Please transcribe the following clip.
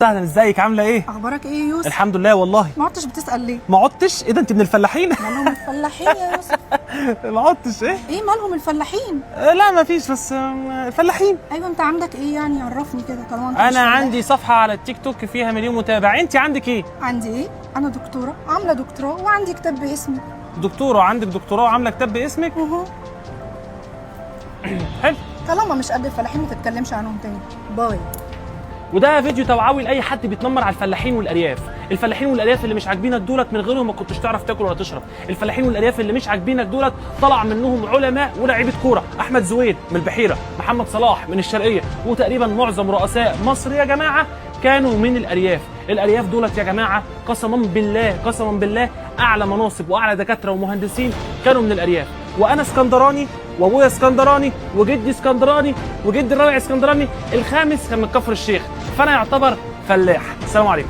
اهلا، ازيك؟ عامله ايه؟ اخبارك ايه يا يوسف؟ الحمد لله. والله ما عدتش بتسال ليه؟ ما عدتش؟ ايه ده، انت من الفلاحين؟ مالهم الفلاحين يا يوسف؟ ما عدتش. ايه مالهم الفلاحين؟ لا ما فيش، بس فلاحين. ايوه انت عندك ايه يعني؟ عرفني كده طالما انت انا عندي صفحه على التيك توك فيها مليون متابع. انت عندك ايه؟ عندي ايه؟ انا دكتوره، عامله دكتوراه وعندي كتاب باسمي. دكتوره؟ عندك دكتوراه وعامله كتاب باسمك؟ حلو. طالما مش قد الفلاحين ما تتكلمش عنهم تاني. باي. وده فيديو توعوي لاي حد بيتنمر على الفلاحين والارياف. الفلاحين والارياف اللي مش عاجبينك دولت من غيرهم ما كنتش تعرف تاكل ولا تشرب. الفلاحين والارياف اللي مش عاجبينك دولت طلع منهم علماء ولاعيبه كوره. احمد زويل من البحيره، محمد صلاح من الشرقيه، وتقريبا معظم رؤساء مصر يا جماعه كانوا من الارياف. الارياف دولت يا جماعه قسما بالله قسما بالله اعلى مناصب واعلى دكاتره ومهندسين كانوا من الارياف. وانا اسكندراني وابويا اسكندراني وجدي اسكندراني وجدي الرابع اسكندراني، الخامس كان من كفر الشيخ، فانا يعتبر فلاح. السلام عليكم.